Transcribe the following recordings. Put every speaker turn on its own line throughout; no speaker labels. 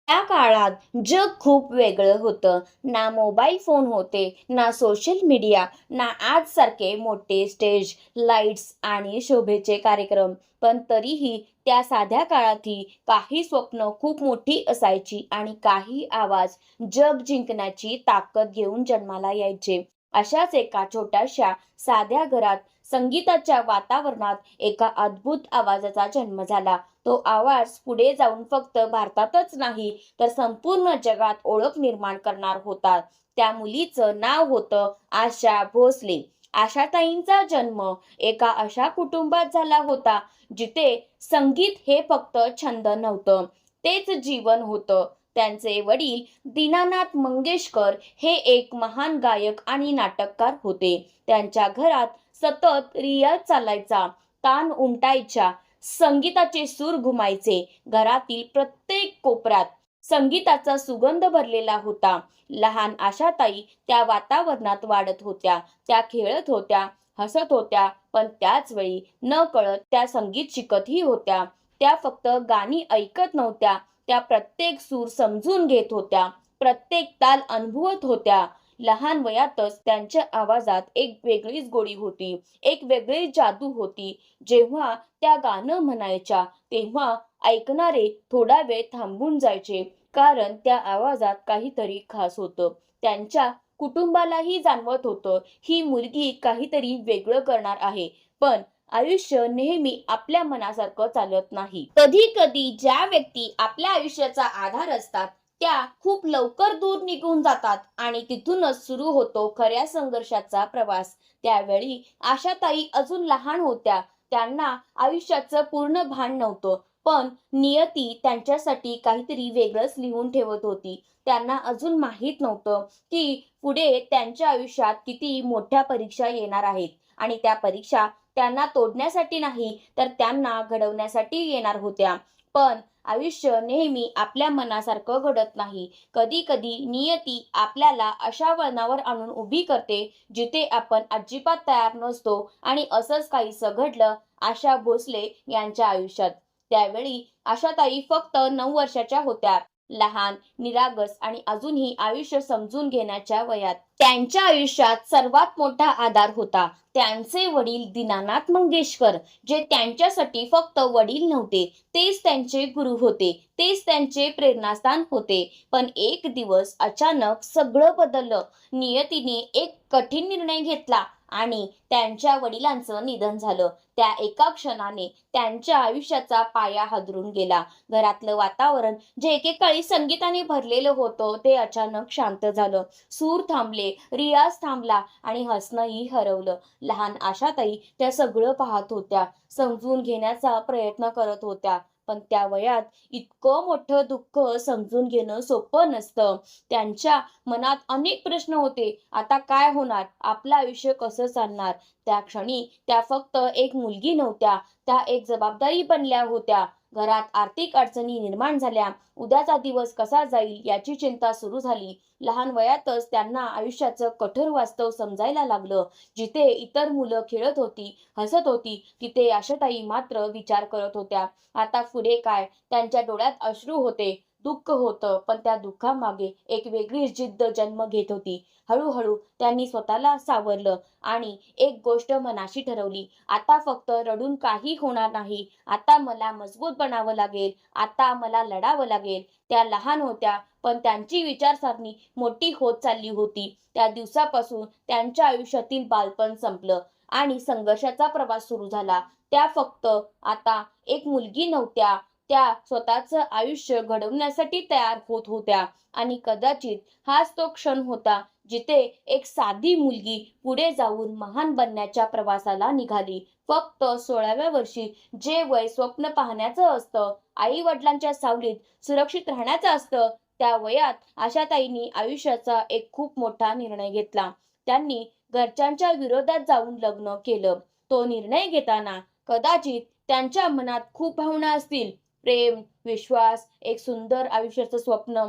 त्या काळात जग खूप वेगळं होतं. ना मोबाईल फोन होते, ना सोशल मीडिया, ना आजसारखे मोठे स्टेज, लाईट्स आणि शोभेचे कार्यक्रम. पण तरीही त्या साध्या काळातही काही स्वप्न खूप मोठी असायची आणि काही आवाज जग जिंकण्याची ताकद घेऊन जन्माला यायचे. अशाच एका छोट्याशा साध्या घरात संगीताच्या वातावरणात एका अद्भुत आवाजाचा जन्म झाला. तो आवाज पुढे जाऊन फक्त भारतातच नाही तर संपूर्ण जगात ओळख निर्माण करणार होता. त्या मुलीचं नाव होतं आशा भोसले. आशाताईंचा जन्म एका अशा कुटुंबात झाला होता जिथे संगीत हे फक्त छंद नव्हतं, तेच जीवन होतं. त्यांचे वडील दीनानाथ मंगेशकर हे एक महान गायक आणि नाटककार होते. त्यांच्या घरात सतत रियाज चालायचा, तान उमटायच्या, संगीताचे सूर घुमायचे. घरातील प्रत्येक कोपऱ्यात संगीताचा सुगंध भरलेला होता. लहान आशाताई त्या वातावरणात वाढत होत्या. त्या खेळत होत्या, हसत होत्या, पण त्याच वेळी नकळत त्या संगीत शिकतही होत्या. त्या फक्त गाणी ऐकत नव्हत्या, त्या प्रत्येक सूर समजून घेत होत्या, प्रत्येक ताल अनुभवत होत्या. लहान वयातच त्यांच्या आवाजात एक वेगळीच गोडी होती, एक वेगळीच जादू होती. जेव्हा त्या गाणं म्हणायच्या तेव्हा ऐकणारे थोडा वेळ थांबून जायचे, कारण त्या आवाजात काहीतरी खास होतं. त्यांच्या कुटुंबालाही जाणवत होतं, ही मुलगी काहीतरी वेगळं करणार आहे. पण आयुष्य नेहमी आपल्या मनासारखं चालत नाही. कधी कधी ज्या व्यक्ती आपल्या आयुष्याचा आधार असतात त्या खूप लवकर दूर निघून जातात आणि तिथूनच सुरू होतो खऱ्या संघर्षाचा प्रवास. त्यावेळी आशाताई अजून लहान होत्या. त्यांना आयुष्याचं पूर्ण भान नव्हतं. पण नियती त्यांच्यासाठी काहीतरी वेगळंच लिहून ठेवत होती. त्यांना अजून माहीत नव्हतं की पुढे त्यांच्या आयुष्यात किती मोठ्या परीक्षा येणार आहेत आणि त्या परीक्षा त्यांना तोडण्यासाठी नाही तर त्यांना घडवण्यासाठी येणार होत्या. पण आयुष्य नेहमी आपल्या मनासारखं घडत नाही. कधी कधी नियती आपल्याला अशा वळणावर आणून उभी करते जिथे आपण अजिबात तयार नसतो आणि असंच काहीसं घडलं आशा भोसले यांच्या आयुष्यात. त्यावेळी आशाताई फक्त 9 वर्षाच्या होत्या. लहान, निरागस आणि अजूनही आयुष्य समजून घेण्याच्या वयात. त्यांच्या आयुष्यात सर्वात मोठा आधार होता त्यांचे वडील दीनानाथ मंगेशकर, जे त्यांच्यासाठी फक्त वडील नव्हते, तेच त्यांचे गुरु होते, तेच त्यांचे प्रेरणास्थान होते. पण एक दिवस अचानक सगळं बदललं. नियतीने एक कठीण निर्णय घेतला आणि त्यांच्या वडिलांचं निधन झालं. त्या एका क्षणाने त्यांच्या आयुष्याचा पाया हादरून गेला. घरातलं वातावरण जे एकेकाळी संगीताने भरलेलं होतं ते अचानक शांत झालं. सूर थांबले, रियाज थांबला आणि हसणंही हरवलं. लहान आशाताई त्या सगळं पाहत होत्या, समजून घेण्याचा प्रयत्न करत होत्या. पण त्या वयात इतकं मोठं दुःख समजून घेणं सोपं नसतं. त्यांच्या मनात अनेक प्रश्न होते. आता काय होणार? आपलं आयुष्य कसं चालणार? त्या क्षणी त्या फक्त एक मुलगी नव्हत्या, त्या एक जबाबदारी बनल्या होत्या. घरात आर्थिक अडचणी निर्माण झाल्या. उद्याचा दिवस कसा जाईल याची चिंता सुरू झाली. लहान वयातच त्यांना आयुष्याचं कठोर वास्तव समजायला लागलं. जिथे इतर मुलं खेळत होती, हसत होती, तिथे आशाताई मात्र विचार करत होत्या. आता पुढे काय? त्यांच्या डोळ्यात अश्रू होते, दुःख होतं, पण त्या दुःखामागे एक वेगळीच जिद्द जन्म घेत होती. हळूहळू त्यांनी स्वतःला सावरलं आणि एक गोष्ट मनाशी ठरवली. आता फक्त रडून काही होणार नाही. आता मला मजबूत बनावं लागेल. आता मला लढावं लागेल. त्या लहान होत्या, पण त्यांची विचारसरणी मोठी होत चालली होती. त्या दिवसापासून त्यांच्या आयुष्यातील बालपण संपलं आणि संघर्षाचा प्रवास सुरू झाला. त्या फक्त आता एक मुलगी नव्हत्या, त्या स्वतःचं आयुष्य घडवण्यासाठी तयार होत होत्या. आणि कदाचित हाच तो क्षण होता जिथे एक साधी मुलगी पुढे जाऊन महान बनण्याच्या प्रवासाला निघाली. फक्त 16व्या वर्षी जे वय स्वप्न पाहण्याचं असतं, आई वडिलांच्या सावलीत सुरक्षित राहण्याचं असतं, त्या वयात आशाताईंनी आयुष्याचा एक खूप मोठा निर्णय घेतला. त्यांनी घरच्यांच्या विरोधात जाऊन लग्न केलं. तो निर्णय घेताना कदाचित त्यांच्या मनात खूप भावना असतील, प्रेम, विश्वास, एक सुंदर आयुष्याचं स्वप्न.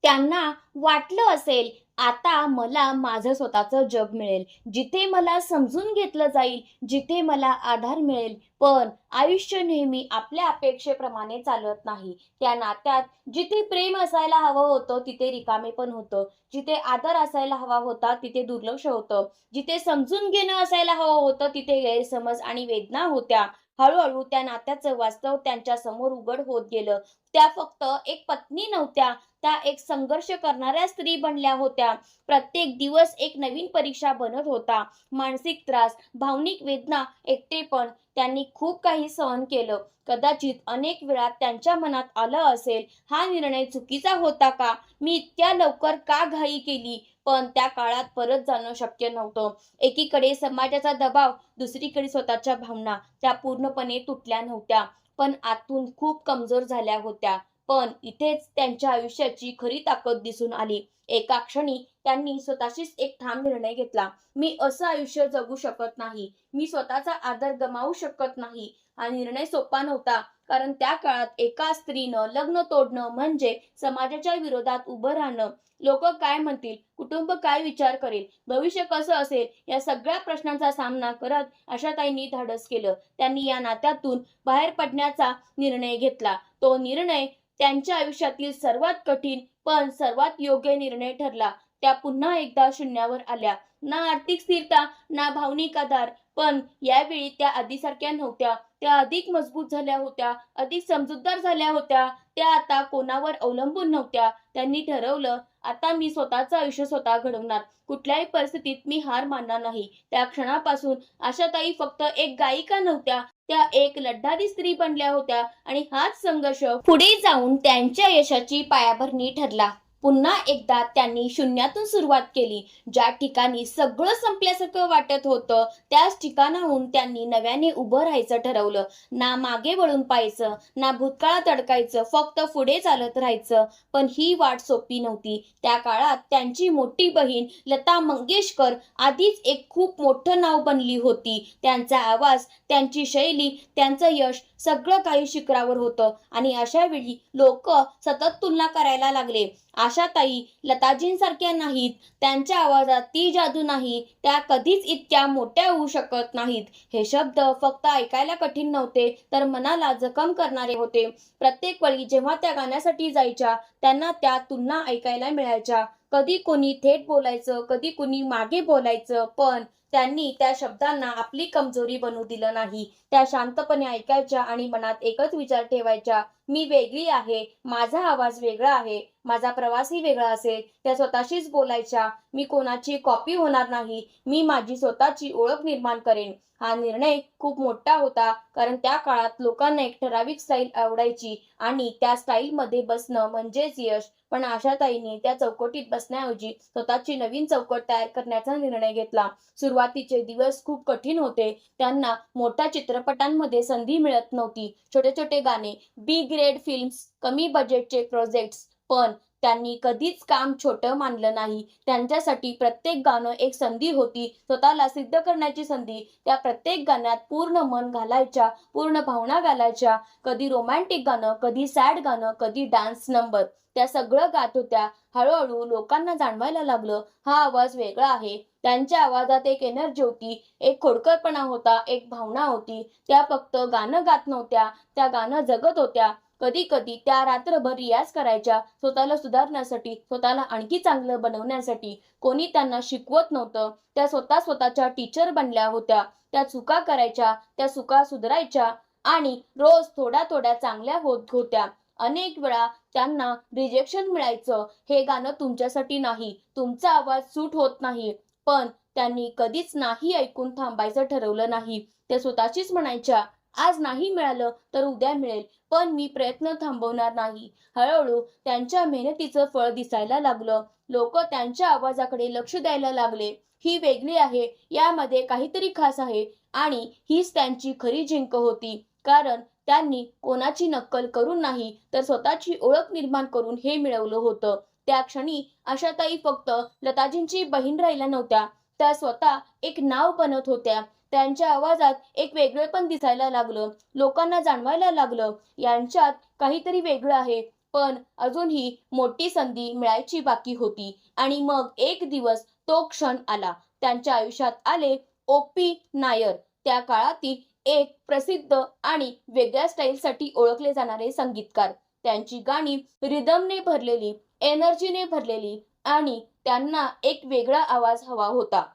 त्यांना वाटलं असेल, आता मला माझं स्वतःचं जग मिळेल, जिथे मला समजून घेतलं जाईल, जिथे मला आधार मिळेल. पण आयुष्य नेहमी आपल्या अपेक्षेप्रमाणे चालत नाही. त्या नात्यात जिथे प्रेम असायला हवं होतं, तिथे रिकामेपण होतं. जिथे आदर असायला हवा होता, तिथे दुर्लक्ष होतं. जिथे समजून घेणं असायला हवं होतं, तिथे गैरसमज आणि वेदना होत्या. हळू त्या नात्याचं वास्तव त्यांच्यासमोर उघड होत गेलं. त्या फक्त एक पत्नी नव्हत्या, त्या एक संघर्ष करणाऱ्या स्त्री बनल्या होत्या. प्रत्येक दिवस एक नवीन परीक्षा बनत होता. मानसिक त्रास, भावनिक वेदना, एकटेपण त्यांनी खूप काही सहन केलं. कदाचित अनेक वेळा त्यांच्या मनात आलं असेल, हा निर्णय चुकीचा होता का? मी इतक्या लवकर का घाई केली? पण त्या काळात परत जाणं शक्य नव्हतं. एकीकडे समाजाचा दबाव, दुसरीकडे स्वतःच्या भावना, त्या पूर्णपणे तुटल्या नव्हत्या, पण आतून खूप कमजोर झाल्या होत्या. पण इथेच त्यांच्या आयुष्याची खरी ताकद दिसून आली. एका क्षणी त्यांनी स्वतःशीच एक ठाम निर्णय घेतला. मी असं आयुष्य जगू शकत नाही. मी स्वतःचा आदर गमावू शकत नाही. हा निर्णय सोपा नव्हता. कारण त्या काळात एका स्त्रीनं लग्न तोडणं म्हणजे समाजाच्या विरोधात उभं राहणं. लोकं काय म्हणतील? कुटुंब काय विचार करेल? भविष्य कसं असेल? या सगळ्या प्रश्नांचा सामना करत आशाताईंनी धाडस केलं. त्यांनी या नात्यातून बाहेर पडण्याचा निर्णय घेतला. तो निर्णय त्यांच्या आयुष्यातील सर्वात कठीण पण सर्वात योग्य निर्णय ठरला. त्या पुन्हा एकदा शून्यावर आल्या. ना आर्थिक स्थिरता, ना भावनिक आधार. पण यावेळी त्या आधीसारख्या नव्हत्या. त्या अधिक मजबूत झाल्या होत्या, अधिक समजूतदार झाल्या होत्या. त्या आता कोणावर अवलंबून नव्हत्या. त्यांनी ठरवलं, आता मी स्वतःचं आयुष्य स्वतः घडवणार. कुठल्याही परिस्थितीत मी हार मानणार नाही. त्या क्षणापासून आशाताई फक्त एक गायिका नव्हत्या, त्या एक लढणारी स्त्री बनल्या होत्या आणि हाच संघर्ष पुढे जाऊन त्यांच्या यशाची पायाभरणी ठरला. पुन्हा एकदा त्यांनी शून्यातून सुरुवात केली. ज्या ठिकाणी सगळं संपल्यासारखं वाटत होतं, त्याच ठिकाणाहून त्यांनी नव्याने उभं राहायचं ठरवलं. ना मागे वळून पाहायचं, ना भूतकाळात अडकायचं, फक्त पुढे चालत राहायचं. पण ही वाट सोपी नव्हती. त्या काळात त्यांची मोठी बहीण लता मंगेशकर आधीच एक खूप मोठं नाव बनली होती. त्यांचा आवाज, त्यांची शैली, त्यांचं यश सगळं काही शिखरावर होतं आणि अशा वेळी लोक सतत तुलना करायला लागले. आशाताई लताजींसारख्या नाहीत, त्यांच्या आवाजात ती जादू नाही, त्या कधीच इतक्या मोठ्या होऊ शकत नाहीत. हे शब्द फक्त ऐकायला कठीण नव्हते, तर मनाला जखम करणारे होते. प्रत्येक वेळी जेव्हा त्या गाण्यासाठी जायच्या, त्यांना त्या तुलना ऐकायला मिळायच्या. कधी कोणी थेट बोलायचं, कधी कोणी मागे बोलायचं, पण त्यांनी त्या शब्दांना आपली कमजोरी बनू दिलं नाही. त्या शांतपणे ऐकायच्या आणि मनात एकच विचार ठेवायच्या, मी वेगळी आहे, माझा आवाज वेगळा आहे, माझा प्रवासही वेगळा असेल. त्या स्वतःशीच बोलायच्या, मी कोणाची कॉपी होणार नाही, मी माझी स्वतःची ओळख निर्माण करेन. हा निर्णय खूप मोठा होता, कारण त्या काळात लोकांना एक ठराविक स्टाईल आवडायची आणि त्या स्टाईलमध्ये बसणं म्हणजेच यश. पण आशाताईंनी त्या चौकटीत बसण्याऐवजी स्वतःची नवीन चौकट तयार करण्याचा निर्णय घेतला. सुरुवातीचे दिवस खूप कठीण होते. त्यांना मोठ्या चित्रपटांमध्ये संधी मिळत नव्हती. छोटे-छोटे गाणे, बी ग्रेड फिल्म्स, कमी बजेटचे प्रोजेक्ट्स. पण त्यांनी कधीच काम छोटं मानलं नाही. त्यांच्यासाठी प्रत्येक गाणं एक संधी होती, स्वतःला सिद्ध करण्याची संधी. त्या प्रत्येक गाण्यात पूर्ण मन घालायच्या, पूर्ण भावना घालायच्या. कधी रोमॅन्टिक गाणं, कधी सॅड गाणं, कधी डान्स नंबर. त्या सगळं गात होत्या. हळूहळू लोकांना जाणवायला लागलं, हा आवाज वेगळा आहे. त्यांच्या आवाजात एक एनर्जी होती, एक खोडकरपणा होता, एक भावना होती. त्या फक्त गाणं गात नव्हत्या, त्या गाणं जगत होत्या. कधी-कधी त्या रात्रभर रियाज करायच्या, स्वतःला सुधारण्यासाठी, स्वतःला आणखी चांगलं बनवण्यासाठी. कोणी त्यांना शिकवत नव्हतं. त्या स्वतः स्वतःच्या टीचर बनल्या होत्या. त्या चुका करायच्या, त्या चुका सुधारायच्या आणि रोज थोड्या-थोड्या चांगल्या होत होत्या. अनेक वेळा त्यांना रिजेक्शन मिळायचं, हे गाणं तुमच्यासाठी नाही, तुमचा आवाज सूट होत नाही. पण त्यांनी कधीच नाही ऐकून थांबायचं ठरवलं नाही. त्या स्वतःशीच म्हणायच्या, आज नाही मिळालं तर उद्या मिळेल, पण मी प्रयत्न थांबवणार नाही. हळूहळू त्यांच्या मेहनतीचं फळ दिसायला लागलं. लोक त्यांच्या आवाजाकडे लक्ष द्यायला लागले. ही वेगळी आहे, यामध्ये काहीतरी खास आहे आणि हीच त्यांची खरी जिंक होती. कारण त्यांनी कोणाची नक्कल करून नाही, तर स्वतःची ओळख निर्माण करून हे मिळवलं होतं. त्या क्षणी आशाताई फक्त लताजींची बहीण राहिल्या नव्हत्या, त्या स्वतः एक नाव बनत होत्या. त्यांच्या आवाजात एक वेगळेपण दिसायला लागलं. लोकांना जाणवायला लागलं, यांच्यात काहीतरी वेगळं आहे. पण अजूनही मोठी संधी मिळायची बाकी होती. आणि मग एक दिवस तो क्षण आला. त्यांच्या आयुष्यात आले ओ.पी. नायर. त्या काळातील एक प्रसिद्ध आणि वेगळ्या स्टाईलसाठी ओळखले जाणारे संगीतकार. त्यांची गाणी रिदमने भरलेली, एनर्जीने भरलेली आणि त्यांना एक वेगळा आवाज हवा होता.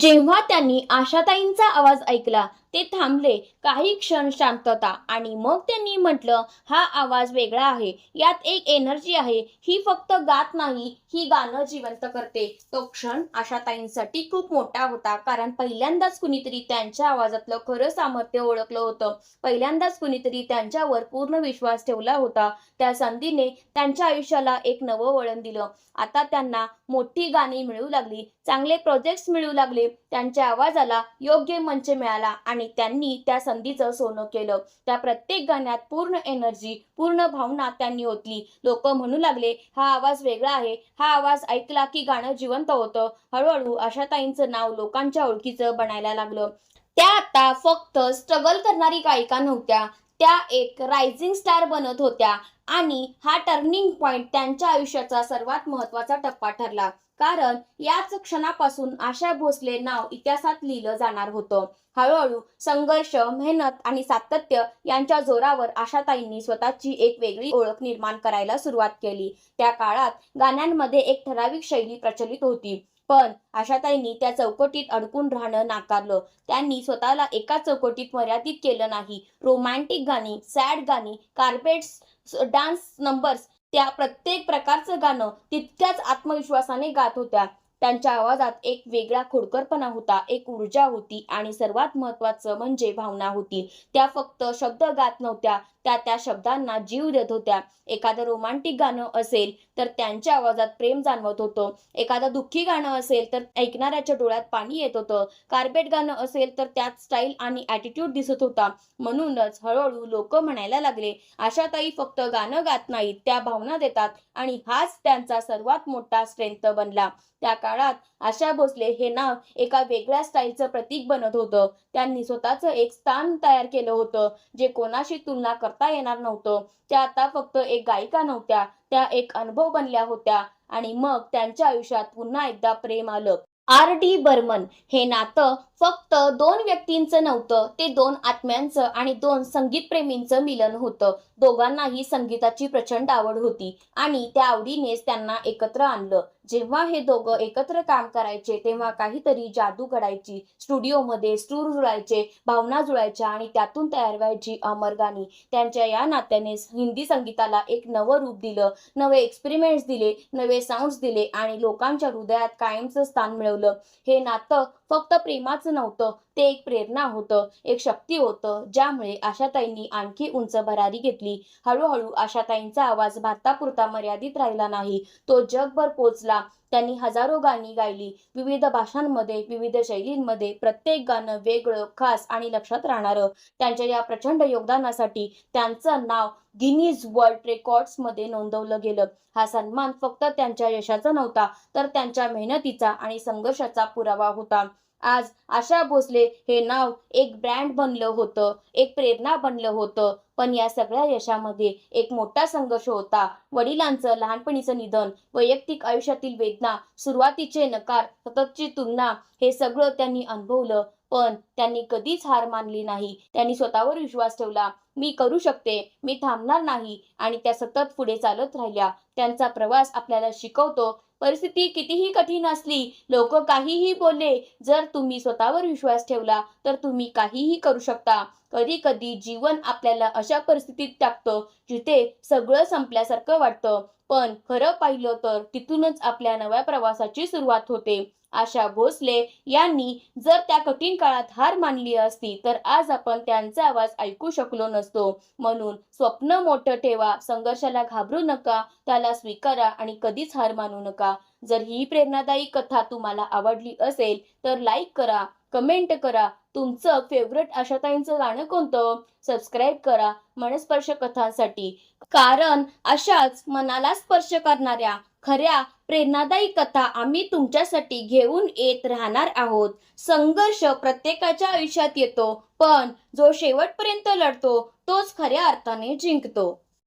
जेव्हा त्यांनी आशाताईंचा आवाज ऐकला, ते थांबले. काही क्षण शांतता आणि मग त्यांनी म्हटलं, "हा आवाज वेगळा आहे. यात एक एनर्जी आहे. ही फक्त गात नाही, ही गाणं जिवंत करते." तो क्षण आशाताईंसाठी खूप मोठा होता, कारण पहिल्यांदाच कुणीतरी त्यांच्या आवाजातलं खरं सामर्थ्य ओळखलं होतं. पहिल्यांदाच कुणीतरी त्यांच्यावर पूर्ण विश्वास ठेवला होता. त्या संधीने त्यांच्या आयुष्याला एक नवं वळण दिलं. आता त्यांना मोठी गाणी मिळू लागली, चांगले प्रोजेक्ट्स मिळू लागले, त्यांच्या आवाजाला योग्य मंच मिळाला आणि त्यांनी त्या संधीचं सोनं केलं. त्या प्रत्येक गाण्यात पूर्ण एनर्जी, पूर्ण भावना त्यांनी ओतली. लोकं म्हणू लागले, "हा आवाज वेगळा आहे. हा आवाज ऐकला की गाणं जिवंत होतं." हळूहळू आशाताईंचं नाव लोकांच्या ओळखीचं बनायला लागलं. त्या आता फक्त स्ट्रगल करणारी गायिका नव्हत्या, त्या एक रायझिंग स्टार बनत होत्या. आणि हा टर्निंग पॉइंट त्यांच्या आयुष्याचा सर्वात महत्त्वाचा टप्पा ठरला. कारण याच क्षणापासून आशा भोसले नाव इतिहासात लिहिलं जाणार होतं. हळूहळू संघर्ष, मेहनत आणि सातत्य यांच्या जोरावर आशाताईंनी स्वतःची एक वेगळी ओळख निर्माण करायला सुरुवात केली. त्या काळात गाण्यांमध्ये एक ठराविक शैली प्रचलित होती. पण आशाताईंनी त्या चौकटीत अडकून राहणं नाकारलं. त्यांनी स्वतःला एका चौकटीत मर्यादित केलं नाही. रोमॅन्टिक गाणी, सॅड गाणी, कार्पेट्स, डान्स नंबर्स, त्या प्रत्येक प्रकारचं गाणं तितक्याच आत्मविश्वासाने गात होत्या. त्यांच्या आवाजात एक वेगळा खोडकरपणा होता, एक ऊर्जा होती आणि सर्वात महत्त्वाचं म्हणजे भावना होती. त्या फक्त शब्द गात नव्हत्या, त्या त्या शब्दांना जीव देत होत्या. एखादं रोमॅन्टिक गाणं असेल तर त्यांच्या आवाजात प्रेम जाणवत होतं. एखादं दुःखी गाणं असेल तर ऐकणाऱ्याच्या डोळ्यात पाणी येत होतं. कार्पेट गाणं असेल तर त्यात स्टाईल आणि ॲटिट्यूड दिसत होता. म्हणूनच हळूहळू लोकं म्हणायला लागले, "आशाताई फक्त गाणं गात नाहीत, त्या भावना देतात." आणि हाच त्यांचा सर्वात मोठा स्ट्रेंथ बनला. त्या काळात आशा भोसले हे नाव एका वेगळ्या स्टाईलचं प्रतीक बनत होतं. त्यांनी स्वतःचं एक स्थान तयार केलं होतं, जे कोणाशी तुलना करता येणार नव्हतं. त्या आता फक्त एक गायिका नव्हत्या, त्या एक अनुभव बनल्या होत्या. आणि मग त्यांच्या आयुष्यात पुन्हा एकदा प्रेम आलं. आर.डी. बर्मन हे नातं फक्त दोन व्यक्तींचं नव्हतं, ते दोन आत्म्यांचं आणि दोन संगीतप्रेमींचं मिलन होतं. दोघांनाही संगीताची प्रचंड आवड होती आणि त्या आवडीनेच त्यांना एकत्र आणलं. जेव्हा हे दोघं एकत्र काम करायचे, तेव्हा काहीतरी जादू घडायची. स्टुडिओमध्ये सूर जुळायचे, भावना जुळायच्या आणि त्यातून तयार व्हायची अमर गाणी. त्यांच्या या नात्याने हिंदी संगीताला एक नवं रूप दिलं, नवे एक्सपेरिमेंट्स दिले, नवे साऊंड्स दिले आणि लोकांच्या हृदयात कायमचं स्थान मिळवलं. हे नातं फक्त प्रेमाचं नव्हतं, ते एक प्रेरणा होतं, एक शक्ती होतं, ज्यामुळे आशाताईंनी आणखी उंच भरारी घेतली. हळूहळू आशाताईंचा आवाज भारतापुरता मर्यादित राहिला नाही, तो जगभर पोचला. त्यांनी हजारो गाणी गायली, विविध भाषांमध्ये, विविध शैलींमध्ये, प्रत्येक गाणं वेगळं, खास आणि लक्षात राहणारं. त्यांच्या या प्रचंड योगदानासाठी त्यांचं नाव गिनीज वर्ल्ड रेकॉर्ड्समध्ये नोंदवलं गेलं. हा सन्मान फक्त त्यांच्या यशाचा नव्हता, तर त्यांच्या मेहनतीचा आणि संघर्षाचा पुरावा होता. आज आशा भोसले हे नाव एक ब्रँड बनलं होतं, एक प्रेरणा बनलं होतं. पण या सगळ्या यशामध्ये एक मोठा संघर्ष होता. वडिलांचं लहानपणीचं निधन, वैयक्तिक आयुष्यातील वेदना, सुरुवातीचे नकार, सततची तुलना, हे सगळं त्यांनी अनुभवलं. पण त्यांनी कधीच हार मानली नाही. त्यांनी स्वतःवर विश्वास ठेवला. "मी करू शकते, मी थांबणार नाही." आणि त्या सतत पुढे चालत राहिल्या. त्यांचा प्रवास आपल्याला शिकवतो, परिस्थिती कितीही कठीण असली, लोकं काहीही बोलले, जर तुम्ही स्वतःवर विश्वास ठेवला तर तुम्ही काहीही करू शकता. कधी-कधी जीवन आपल्याला अशा परिस्थितीत टाकतं, जिथे सगळं संपल्यासारखं वाटतं. पण खरं पाहिलं तर तिथूनच आपल्या नव्या प्रवासाची सुरुवात होते. आशा भोसले यांनी जर त्या कठीण काळात हार मानली असती, तर आज आपण त्यांचा आवाज ऐकू शकलो नसतो. म्हणून स्वप्न मोठं ठेवा, संघर्षाला घाबरू नका, त्याला स्वीकारा आणि कधीच हार मानू नका. जर ही प्रेरणादायी कथा तुम्हाला आवडली असेल, तर लाईक करा, कमेंट करा. तुमचं फेवरेट आशाताईंचं गाणं कोणतं? सबस्क्राईब करा मनस्पर्श कथांसाठी. कारण अशाच मनाला स्पर्श करणाऱ्या खऱ्या प्रेरणादायी कथा आम्ही तुमच्यासाठी घेऊन येत राहणार आहोत. संघर्ष प्रत्येकाच्या आयुष्यात येतो, पण जो शेवटपर्यंत लढतो तोच खऱ्या अर्थाने जिंकतो.